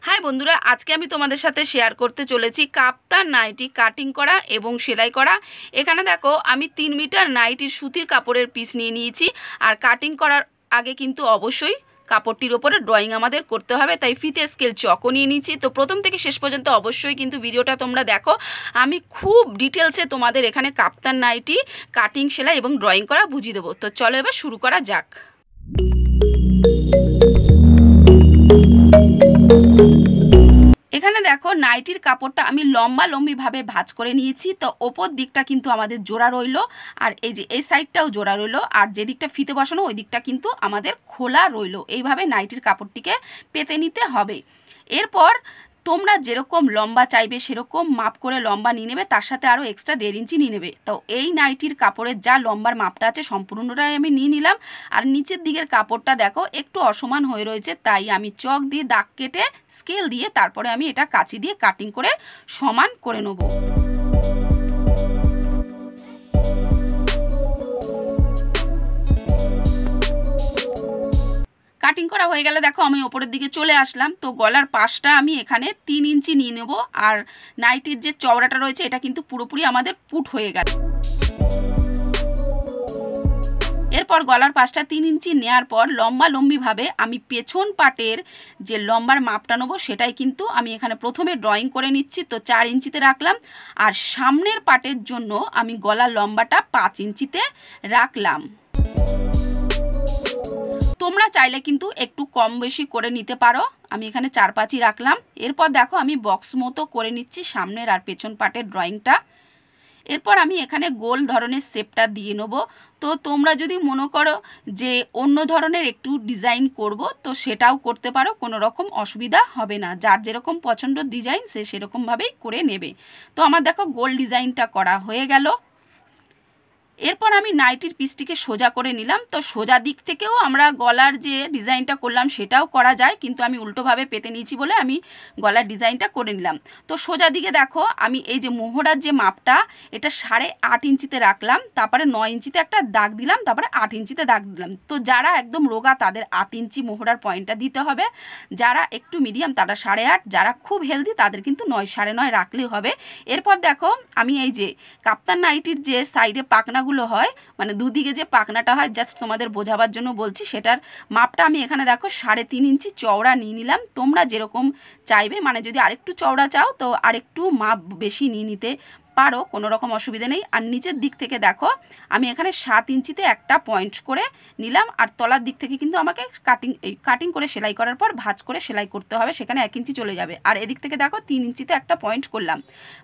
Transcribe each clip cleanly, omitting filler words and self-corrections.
High বন্ধুরা, আজকে আমি তোমাদের সাথে শেয়ার করতে চলেছি কাপ্তান নাইটি কাটিং করা এবং সেলাই করা। এখানে দেখো আমি 3 মিটার নাইটির সুতির কাপড়ের পিস নিয়ে নিয়েছি। আর কাটিং করার আগে কিন্তু অবশ্যই কাপড়টির ওপরে ড্রয়িং আমাদের করতে হবে, তাই ফিতে স্কেল চকও নিয়ে নিয়েছি। তো প্রথম থেকে শেষ পর্যন্ত অবশ্যই কিন্তু ভিডিওটা তোমরা দেখো। আমি খুব ডিটেলসে তোমাদের এখানে কাপ্তান নাইটি কাটিং সেলাই এবং ড্রয়িং করা বুঝিয়ে দেবো। তো চলো এবার শুরু করা যাক। এখানে দেখো নাইটির কাপড়টা আমি লম্বিভাবে ভাঁজ করে নিয়েছি। তো ওপর দিকটা কিন্তু আমাদের জোড়া রইলো, আর এই যে এই সাইডটাও জোড়া রইলো, আর যে দিকটা ফিতে বসানো ওই দিকটা কিন্তু আমাদের খোলা রইলো। এইভাবে নাইটির কাপড়টিকে পেতে নিতে হবে। এরপর তোমরা যেরকম লম্বা চাইবে সেরকম মাপ করে লম্বা নিয়ে নেবে, তার সাথে আরও এক্সট্রা 1.5 ইঞ্চি নিয়ে নেবে। তো এই নাইটির কাপড়ের যা লম্বার মাপটা আছে সম্পূর্ণটাই আমি নিয়ে নিলাম। আর নিচের দিকের কাপড়টা দেখো একটু অসমান হয়ে রয়েছে, তাই আমি চক দিয়ে দাগ কেটে স্কেল দিয়ে তারপরে আমি এটা কাঁচি দিয়ে কাটিং করে সমান করে নেব। কাটিং করা হয়ে গেলে দেখো আমি ওপরের দিকে চলে আসলাম। তো গলার পাশটা আমি এখানে 3 ইঞ্চি নিয়ে নেব। আর নাইটির যে চওড়াটা রয়েছে এটা কিন্তু পুরোপুরি আমাদের পুট হয়ে গেল। এরপর গলার পাশটা 3 ইঞ্চি নেওয়ার পর লম্বিভাবে আমি পেছন পাটের যে লম্বার মাপটা নেবো সেটাই কিন্তু আমি এখানে প্রথমে ড্রয়িং করে নিচ্ছি। তো 4 ইঞ্চিতে রাখলাম। আর সামনের পাটের জন্য আমি গলার লম্বাটা 5 ইঞ্চিতে রাখলাম। তোমরা চাইলে কিন্তু একটু কম বেশি করে নিতে পারো। আমি এখানে 4-5ই রাখলাম। এরপর দেখো আমি বক্স মতো করে নিচ্ছি সামনের আর পেছন পাটের ড্রয়িংটা। এরপর আমি এখানে গোল ধরনের শেপটা দিয়ে নেব। তো তোমরা যদি মনে করো যে অন্য ধরনের একটু ডিজাইন করব তো সেটাও করতে পারো, কোনো রকম অসুবিধা হবে না। যার যেরকম পছন্দ ডিজাইন সে সেরকমভাবেই করে নেবে। তো আমার দেখো গোল ডিজাইনটা করা হয়ে গেল। এরপর আমি নাইটির পিসটিকে সোজা করে নিলাম। তো সোজা দিক থেকেও আমরা গলার যে ডিজাইনটা করলাম সেটাও করা যায়, কিন্তু আমি উল্টোভাবে পেতে নিয়েছি বলে আমি গলার ডিজাইনটা করে নিলাম। তো সোজা দিকে দেখো আমি এই যে মোহরার যে মাপটা এটা 8.5 ইঞ্চিতে রাখলাম, তারপরে 9 ইঞ্চিতে একটা দাগ দিলাম, তারপরে 8 ইঞ্চিতে দাগ দিলাম। তো যারা একদম রোগা তাদের 8 ইঞ্চি মোহরার পয়েন্টটা দিতে হবে, যারা একটু মিডিয়াম তারা 8.5, যারা খুব হেলদি তাদের কিন্তু 9, 9.5 রাখলেই হবে। এরপর দেখো আমি এই যে কাপ্তান নাইটির যে সাইডে পাকনা হয়, মানে দুদিকে যে পাকনাটা হয়, জাস্ট তোমাদের বোঝাবার জন্য বলছি, সেটার মাপটা আমি এখানে দেখো 3.5 ইঞ্চি চওড়া নিয়ে নিলাম। তোমরা যেরকম চাইবে, মানে যদি আরেকটু চওড়া চাও তো আরেকটু মাপ বেশি নিয়ে নিতে পারো, কোনো রকম অসুবিধা নেই। আর নিচের দিক থেকে দেখো আমি এখানে 7 ইঞ্চিতে একটা পয়েন্ট করে নিলাম। আর তলার দিক থেকে কিন্তু আমাকে কাটিং করে সেলাই করার পর ভাঁজ করে সেলাই করতে হবে, সেখানে 1 ইঞ্চি চলে যাবে। আর এদিক থেকে দেখো 3 ইঞ্চিতে একটা পয়েন্ট করলাম,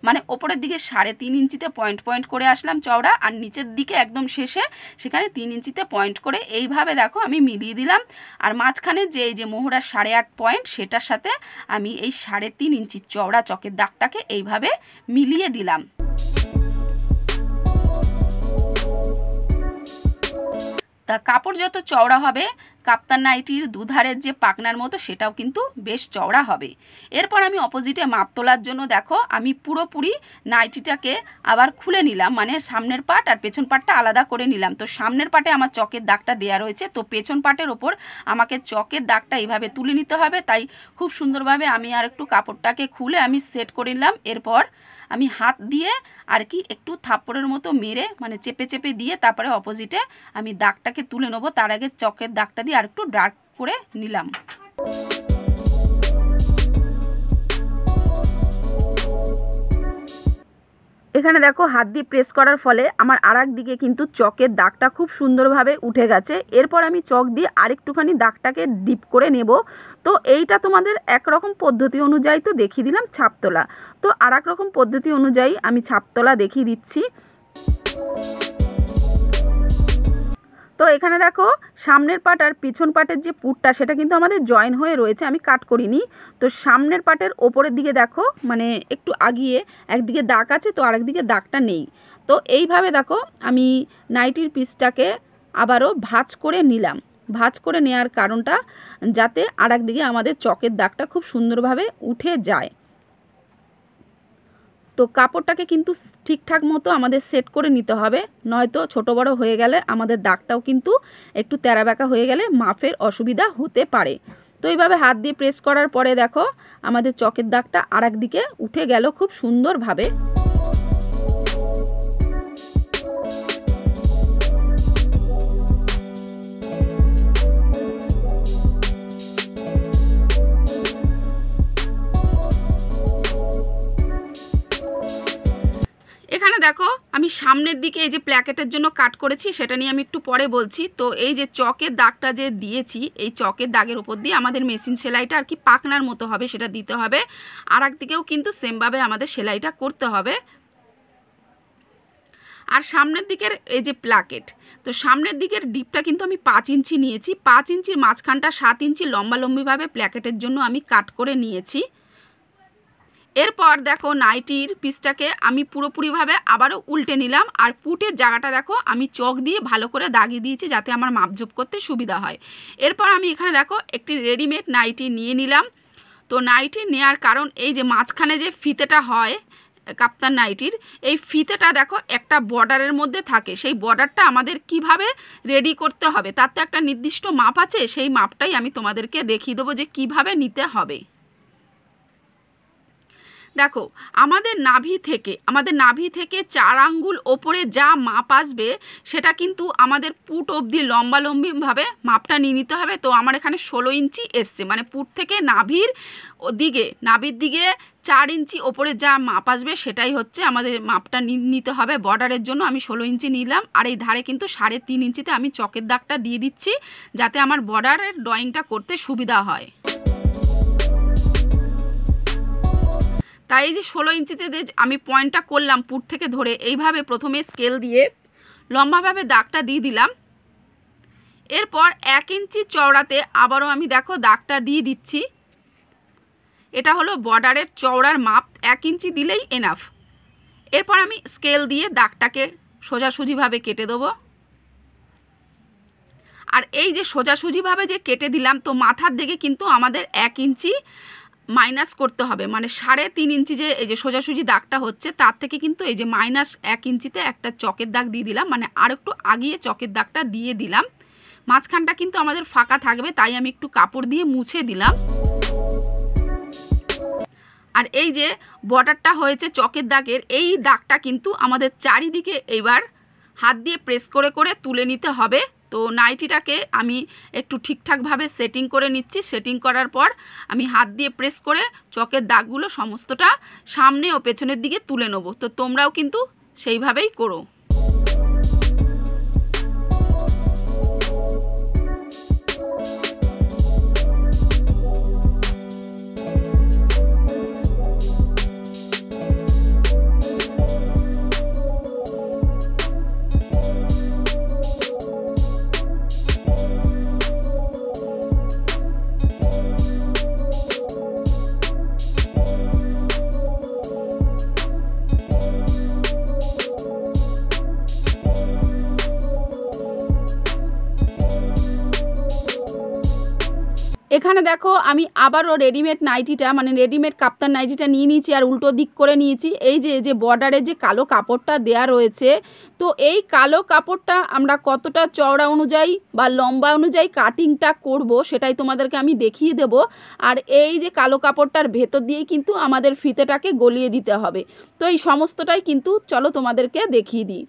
মানে ওপরের দিকে 3.5 ইঞ্চিতে পয়েন্ট করে আসলাম চওড়া, আর নিচের দিকে একদম শেষে সেখানে 3 ইঞ্চিতে পয়েন্ট করে এইভাবে দেখো আমি মিলিয়ে দিলাম। আর মাঝখানে যে এই যে মোহরার 8.5 পয়েন্ট সেটার সাথে আমি এই 3.5 ইঞ্চি চওড়া চকের দাগটাকে এইভাবে মিলিয়ে দিলাম। তা কাপড় যত চওড়া হবে কাপ্তান নাইটির দুধারের যে পাকনার মতো সেটাও কিন্তু বেশ চওড়া হবে। এরপর আমি অপোজিটে মাপ তোলার জন্য দেখো আমি পুরোপুরি নাইটিটাকে আবার খুলে নিলাম, মানে সামনের পাট আর পেছন পাটটা আলাদা করে নিলাম। তো সামনের পাটে আমার চকের দাগটা দেওয়া রয়েছে, তো পেছন পাটের ওপর আমাকে চকের দাগটা এইভাবে তুলে নিতে হবে। তাই খুব সুন্দরভাবে আমি আর একটু কাপড়টাকে খুলে আমি সেট করে নিলাম। এরপর আমি হাত দিয়ে আর কি একটু থাপ্পড়ের মতো মেরে, মানে চেপে দিয়ে তারপরে অপোজিটে আমি দাগটাকে তুলে নেবো। তার আগে চকের দাগটা দিয়ে আর একটু ডার্ক করে নিলাম। এখানে দেখো হাত দিয়ে প্রেস করার ফলে আমার আরেক দিকে কিন্তু চকের দাগটা খুব সুন্দরভাবে উঠে গেছে। এরপর আমি চক দিয়ে আরেকটুখানি দাগটাকে ডিপ করে নেব। তো এইটা তোমাদের একরকম পদ্ধতি অনুযায়ী তো দেখিয়ে দিলাম ছাপ তোলা, তো আর এক রকম পদ্ধতি অনুযায়ী আমি ছাপ তোলা দেখিয়ে দিচ্ছি। তো এখানে দেখো সামনের পাট আর পিছন পাটের যে পুটটা সেটা কিন্তু আমাদের জয়েন হয়ে রয়েছে, আমি কাট করিনি। তো সামনের পাটের ওপরের দিকে দেখো মানে একটু আগিয়ে একদিকে দাগ আছে, তো আরেকদিকে দাগটা নেই। তো এইভাবে দেখো আমি নাইটির পিসটাকে আবারও ভাঁজ করে নিলাম। ভাঁজ করে নেওয়ার কারণটা যাতে আরেকদিকে আমাদের চকের দাগটা খুব সুন্দরভাবে উঠে যায়। তো কাপড়টাকে কিন্তু ঠিকঠাক মতো আমাদের সেট করে নিতে হবে, নয়তো ছোট বড় হয়ে গেলে আমাদের দাগটাও কিন্তু একটু তেরা বেঁকা হয়ে গেলে মাপের অসুবিধা হতে পারে। তো এইভাবে হাত দিয়ে প্রেস করার পরে দেখো আমাদের চকের দাগটা আর একদিকে উঠে গেল খুব সুন্দরভাবে। এখানে দেখো আমি সামনের দিকে এই যে প্ল্যাকেটের জন্য কাট করেছি সেটা নিয়ে আমি একটু পরে বলছি। তো এই যে চকের দাগটা যে দিয়েছি, এই চকের দাগের উপর দিয়ে আমাদের মেশিন সেলাইটা আর কি পাকনার মতো হবে সেটা দিতে হবে। আর একদিকেও কিন্তু সেমভাবে আমাদের সেলাইটা করতে হবে। আর সামনের দিকের এই যে প্ল্যাকেট, তো সামনের দিকের ডিপটা কিন্তু আমি 5 ইঞ্চি নিয়েছি। 5 ইঞ্চির মাঝখানটা 7 ইঞ্চি লম্বালম্বিভাবে প্ল্যাকেটের জন্য আমি কাট করে নিয়েছি। এরপর দেখো নাইটির পিসটাকে আমি পুরোপুরিভাবে আবারও উল্টে নিলাম। আর পুটের জায়গাটা দেখো আমি চক দিয়ে ভালো করে দাগিয়ে দিয়েছি যাতে আমার মাপজোপ করতে সুবিধা হয়। এরপর আমি এখানে দেখো একটি রেডিমেড নাইটি নিয়ে নিলাম। তো নাইটি নেওয়ার কারণ এই যে মাঝখানে যে ফিতেটা হয় কাপ্তান নাইটির, এই ফিতেটা দেখো একটা বর্ডারের মধ্যে থাকে। সেই বর্ডারটা আমাদের কিভাবে রেডি করতে হবে তার তো একটা নির্দিষ্ট মাপ আছে, সেই মাপটাই আমি তোমাদেরকে দেখিয়ে দেবো যে কিভাবে নিতে হবে। দেখো আমাদের নাভি থেকে 4 আঙ্গুল ওপরে যা মাপ আসবে সেটা কিন্তু আমাদের পুট অবধি লম্বালম্বিভাবে মাপটা নিয়ে নিতে হবে। তো আমার এখানে 16 ইঞ্চি এসছে, মানে পুট থেকে নাভির দিকে 4 ইঞ্চি ওপরে যা মাপ আসবে সেটাই হচ্ছে আমাদের মাপটা নিতে হবে। বর্ডারের জন্য আমি 16 ইঞ্চি নিলাম। আর এই ধারে কিন্তু 3.5 ইঞ্চিতে আমি চকের দাগটা দিয়ে দিচ্ছি যাতে আমার বর্ডারের ড্রয়িংটা করতে সুবিধা হয়। তাই এই যে 16 ইঞ্চিতে আমি পয়েন্টটা করলাম পুট থেকে ধরে, এইভাবে প্রথমে স্কেল দিয়ে লম্বাভাবে দাগটা দিয়ে দিলাম। এরপর 1 ইঞ্চি চওড়াতে আবারও আমি দেখো দাগটা দিয়ে দিচ্ছি। এটা হলো বর্ডারের চওড়ার মাপ, 1 ইঞ্চি দিলেই এনাফ। এরপর আমি স্কেল দিয়ে দাগটাকে সোজাসুজিভাবে কেটে দেবো। আর এই যে সোজাসুজিভাবে যে কেটে দিলাম, তো মাথার দিকে কিন্তু আমাদের 1 ইঞ্চি মাইনাস করতে হবে, মানে 3.5 ইঞ্চি যে এই যে সোজাসুজি দাগটা হচ্ছে তার থেকে কিন্তু এই যে -1 ইঞ্চিতে একটা চকের দাগ দিয়ে দিলাম, মানে আর একটু আগিয়ে চকের দাগটা দিয়ে দিলাম। মাঝখানটা কিন্তু আমাদের ফাঁকা থাকবে, তাই আমি একটু কাপড় দিয়ে মুছে দিলাম। আর এই যে বর্ডারটা হয়েছে চকের দাগের, এই দাগটা কিন্তু আমাদের চারিদিকে এবার হাত দিয়ে প্রেস করে করে তুলে নিতে হবে। তো নাইটিটাকে আমি একটু ঠিকঠাকভাবে সেটিং করে নিচ্ছি। সেটিং করার পর আমি হাত দিয়ে প্রেস করে চকের দাগগুলো সমস্তটা সামনে ও পেছনের দিকে তুলে নেব। তো তোমরাও কিন্তু সেইভাবেই করো। এখানে দেখো আমি আবারও রেডিমেড নাইটিটা, মানে রেডিমেড কাপ্তান নাইটিটা নিয়ে নিয়েছি আর উল্টো দিক করে নিয়েছি। এই যে বর্ডারে যে কালো কাপড়টা দেয়া রয়েছে, তো এই কালো কাপড়টা আমরা কতটা চওড়া অনুযায়ী বা লম্বা অনুযায়ী কাটিংটা করব সেটাই তোমাদেরকে আমি দেখিয়ে দেব। আর এই যে কালো কাপড়টার ভেতর দিয়েই কিন্তু আমাদের ফিতেটাকে গলিয়ে দিতে হবে। তো এই সমস্তটাই কিন্তু চলো তোমাদেরকে দেখিয়ে দিই।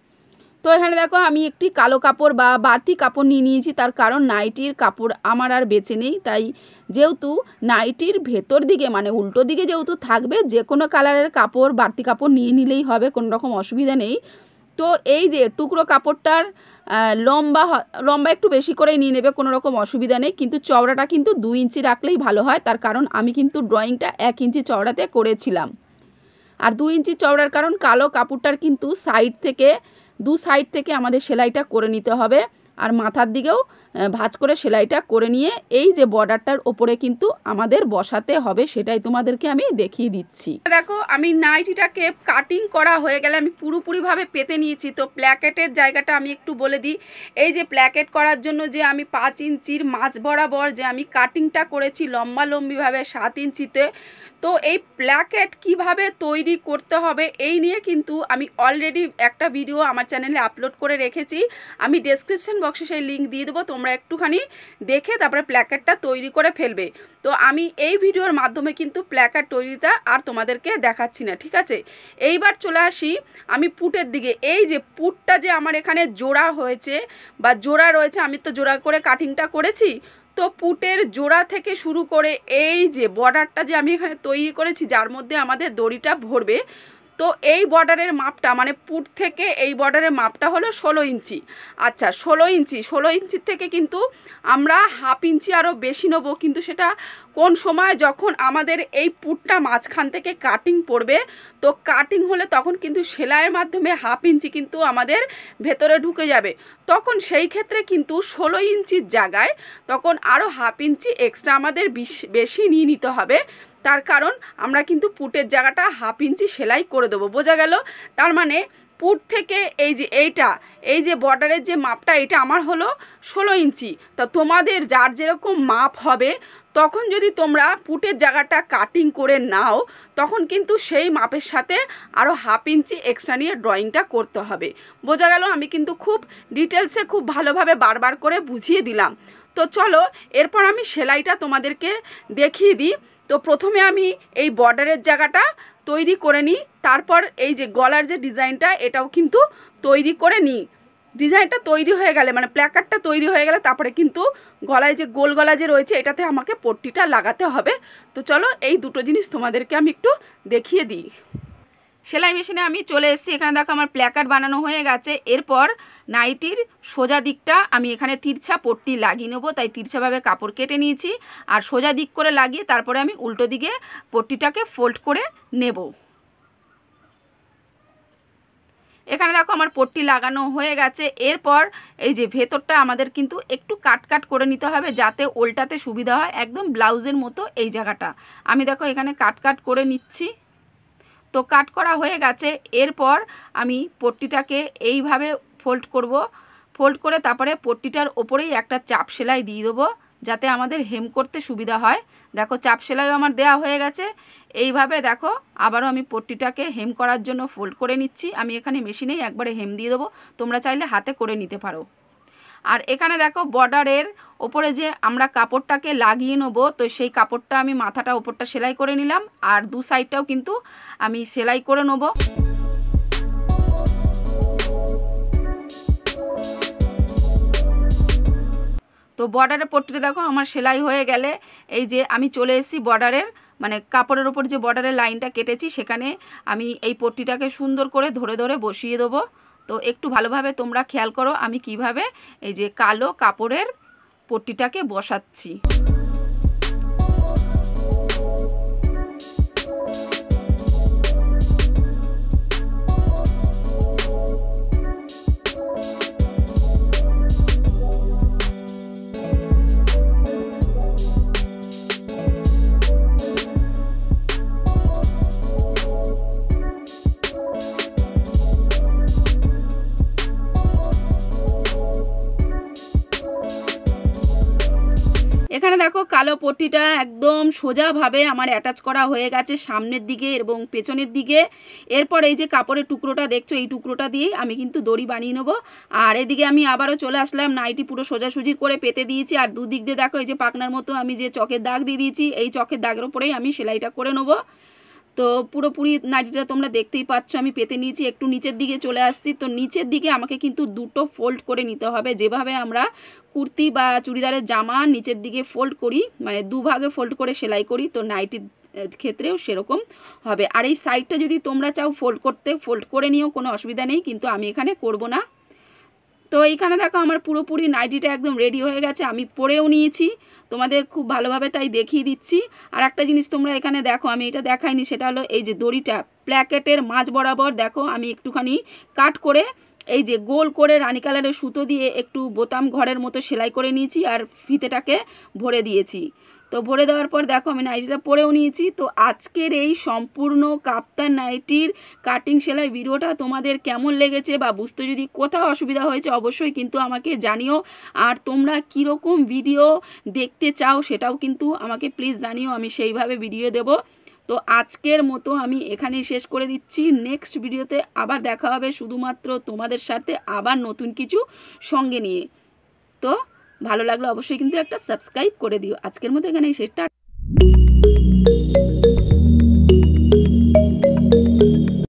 তো এখানে দেখো আমি একটি কালো কাপড় বা বাড়তি কাপড় নিয়ে নিয়েছি, তার কারণ নাইটির কাপড় আমার আর বেঁচে নেই। তাই যেহেতু নাইটির ভেতর দিকে মানে উল্টো দিকে যেহেতু থাকবে, যে কোনো কালারের কাপড় বাড়তি কাপড় নিয়ে নিলেই হবে, কোনো রকম অসুবিধা নেই। তো এই যে টুকরো কাপড়টার লম্বা একটু বেশি করেই নিয়ে নেবে, কোনো রকম অসুবিধা নেই। কিন্তু চওড়াটা কিন্তু 2 ইঞ্চি রাখলেই ভালো হয়, তার কারণ আমি কিন্তু ড্রয়িংটা 1 ইঞ্চি চওড়াতে করেছিলাম। আর 2 ইঞ্চি চওড়ার কারণ কালো কাপড়টার কিন্তু দু সাইড থেকে আমাদের সেলাইটা করে নিতে হবে। আর মাথার দিকেও ভাঁজ করে সেলাইটা করে নিয়ে এই যে বর্ডারটার ওপরে কিন্তু আমাদের বসাতে হবে, সেটাই তোমাদেরকে আমি দেখিয়ে দিচ্ছি। দেখো আমি নাইটিটাকে কাটিং করা হয়ে গেলে আমি পুরোপুরিভাবে পেতে নিয়েছি। তো প্ল্যাকেটের জায়গাটা আমি একটু বলে দিই। এই যে প্ল্যাকেট করার জন্য যে আমি 5 ইঞ্চির মাঝ বরাবর যে আমি কাটিংটা করেছি লম্বালম্বিভাবে 7 ইঞ্চিতে, তো এই প্ল্যাকেট কিভাবে তৈরি করতে হবে এই নিয়ে কিন্তু আমি অলরেডি একটা ভিডিও আমার চ্যানেলে আপলোড করে রেখেছি। আমি ডেসক্রিপশন বক্সে সেই লিঙ্ক দিয়ে দেবো, তোমরা তোমরা একটুখানি দেখে তারপরে প্ল্যাকেটটা তৈরি করে ফেলবে। তো আমি এই ভিডিওর মাধ্যমে কিন্তু প্ল্যাকেট তৈরিটা আর তোমাদেরকে দেখাচ্ছি না, ঠিক আছে। এইবার চলে আসি আমি পুটের দিকে। এই যে পুটটা যে আমার এখানে জোড়া হয়েছে বা জোড়া রয়েছে, আমি তো জোড়া করে কাটিংটা করেছি। তো পুটের জোড়া থেকে শুরু করে এই যে বর্ডারটা যে আমি এখানে তৈরি করেছি, যার মধ্যে আমাদের দড়িটা ভরবে, তো এই বর্ডারের মাপটা মানে পুট থেকে এই বর্ডারের মাপটা হলো 16 ইঞ্চি। আচ্ছা 16 ইঞ্চির থেকে কিন্তু আমরা হাফ ইঞ্চি আরও বেশি নেবো, কিন্তু সেটা কোন সময় যখন আমাদের এই পুটটা মাঝখান থেকে কাটিং পড়বে, তো কাটিং হলে তখন কিন্তু সেলাইয়ের মাধ্যমে হাফ ইঞ্চি কিন্তু আমাদের ভেতরে ঢুকে যাবে, তখন সেই ক্ষেত্রে কিন্তু 16 ইঞ্চির জায়গায় তখন আরও হাফ ইঞ্চি এক্সট্রা আমাদের বেশি নিয়ে নিতে হবে। তার কারণ আমরা কিন্তু পুটের জায়গাটা হাফ ইঞ্চি সেলাই করে দেবো, বোঝা গেল। তার মানে পুট থেকে এই যে এই যে বর্ডারের যে মাপটা, এটা আমার হলো 16 ইঞ্চি। তা তোমাদের যার যেরকম মাপ হবে, তখন যদি তোমরা পুটের জায়গাটা কাটিং করে নাও, তখন কিন্তু সেই মাপের সাথে আরও হাফ ইঞ্চি এক্সট্রা নিয়ে ড্রয়িংটা করতে হবে, বোঝা গেল। আমি কিন্তু খুব ডিটেলসে খুব ভালোভাবে বারবার করে বুঝিয়ে দিলাম। তো চলো এরপর আমি সেলাইটা তোমাদেরকে দেখিয়ে দিই। তো প্রথমে আমি এই বর্ডারের জায়গাটা তৈরি করে নিই, তারপর এই যে গলার যে ডিজাইনটা এটাও কিন্তু তৈরি করে নিই। ডিজাইনটা তৈরি হয়ে গেলে মানে প্ল্যাকার্ডটা তৈরি হয়ে গেলে তারপরে কিন্তু গলায় যে গোল গলা যে রয়েছে এটাতে আমাকে পট্টিটা লাগাতে হবে। তো চলো এই দুটো জিনিস তোমাদেরকে আমি একটু দেখিয়ে দিই। সেলাই মেশিনে আমি চলে এসেছি। এখানে দেখো আমার প্ল্যাকার্ড বানানো হয়ে গেছে। এরপর নাইটির সোজা দিকটা আমি এখানে তিরছা পট্টি লাগিয়ে নেবো, তাই তিরছাভাবে কাপড় কেটে নিয়েছি। আর সোজা দিক করে লাগিয়ে তারপরে আমি উল্টো দিকে পট্টিটাকে ফোল্ড করে নেব। এখানে দেখো আমার পট্টি লাগানো হয়ে গেছে। এরপর এই যে ভেতরটা আমাদের কিন্তু একটু কাট করে নিতে হবে, যাতে ওল্টাতে সুবিধা হয়, একদম ব্লাউজের মতো এই জায়গাটা আমি দেখো এখানে কাট করে নিচ্ছি। তো কাট করা হয়ে গেছে। এরপর আমি পট্টিটাকে এইভাবে ফোল্ড করব, ফোল্ড করে তারপরে পট্টিটার ওপরেই একটা চাপ সেলাই দিয়ে দেবো, যাতে আমাদের হেম করতে সুবিধা হয়। দেখো চাপ সেলাইও আমার দেওয়া হয়ে গেছে। এইভাবে দেখো আবারও আমি পট্টিটাকে হেম করার জন্য ফোল্ড করে নিচ্ছি। আমি এখানে মেশিনেই একবারে হেম দিয়ে দেবো, তোমরা চাইলে হাতে করে নিতে পারো। আর এখানে দেখো বর্ডারের ওপরে যে আমরা কাপড়টাকে লাগিয়ে নেবো, তো সেই কাপড়টা আমি মাথাটা ওপরটা সেলাই করে নিলাম, আর দু সাইডটাও কিন্তু আমি সেলাই করে নেবো। তো বর্ডারের পট্টিটা দেখো আমার সেলাই হয়ে গেলে এই যে আমি চলে এসেছি বর্ডারের মানে কাপড়ের ওপর যে বর্ডারের লাইনটা কেটেছি, সেখানে আমি এই পট্টিটাকে সুন্দর করে ধরে বসিয়ে দেবো। তো একটু ভালোভাবে তোমরা খেয়াল করো আমি কিভাবে এই যে কালো কাপড়ের পট্টিটাকে বসাচ্ছি। এখানে দেখো কালো পট্টিটা একদম সোজাভাবে আমার অ্যাটাচ করা হয়ে গেছে সামনের দিকে এবং পেছনের দিকে। এরপর এই যে কাপড়ের টুকরোটা দেখছো, এই টুকরোটা দিয়েই আমি কিন্তু দড়ি বানিয়ে নেবো। আর এদিকে আমি আবারও চলে আসলাম, নাইটি পুরো সোজাসুজি করে পেতে দিয়েছি। আর দুদিক দিয়ে দেখো এই যে পাকনার মতো আমি যে চকের দাগ দিয়ে দিয়েছি, এই চকের দাগের উপরেই আমি সেলাইটা করে নেবো। তো পুরোপুরি নাইটিটা তোমরা দেখতেই পাচ্ছ আমি পেতে নিয়েছি। একটু নিচের দিকে চলে আসছি। তো নিচের দিকে আমাকে কিন্তু দুটো ফোল্ড করে নিতে হবে, যেভাবে আমরা কুর্তি বা চুড়িদারের জামা নিচের দিকে ফোল্ড করি, মানে দুভাগে ফোল্ড করে সেলাই করি, তো নাইটির ক্ষেত্রেও সেরকম হবে। আর এই সাইডটা যদি তোমরা চাও ফোল্ড করতে, ফোল্ড করে নিও, কোনো অসুবিধা নেই, কিন্তু আমি এখানে করব না। তো এইখানে দেখো আমার পুরোপুরি নাইটিটা একদম রেডি হয়ে গেছে, আমি পরেও নিয়েছি, তোমাদের খুব ভালোভাবে তাই দেখিয়ে দিচ্ছি। আর একটা জিনিস তোমরা এখানে দেখো, আমি এটা দেখাইনি, সেটা হলো এই যে দড়িটা প্ল্যাকেটের মাঝ বরাবর দেখো আমি একটুখানি কাট করে এই যে গোল করে রানী কালারের সুতো দিয়ে একটু বোতাম ঘরের মতো সেলাই করে নিয়েছি আর ফিতেটাকে ভরে দিয়েছি। তো ভরে দেওয়ার পর দেখো আমি নাইটিটা পরেও নিয়েছি। তো আজকের এই সম্পূর্ণ কাপ্তান নাইটির কাটিং সেলাই ভিডিওটা তোমাদের কেমন লেগেছে বা বুঝতে যদি কোথাও অসুবিধা হয়েছে অবশ্যই কিন্তু আমাকে জানিও। আর তোমরা কীরকম ভিডিও দেখতে চাও সেটাও কিন্তু আমাকে প্লিজ জানিও, আমি সেইভাবে ভিডিও দেব। তো আজকের মতো আমি এখানেই শেষ করে দিচ্ছি। নেক্সট ভিডিওতে আবার দেখা হবে শুধুমাত্র তোমাদের সাথে আবার নতুন কিছু সঙ্গে নিয়ে। তো ভালো লাগলে অবশ্যই কিন্তু একটা সাবস্ক্রাইব করে দিও। আজকের মতো এখানে শেষটা।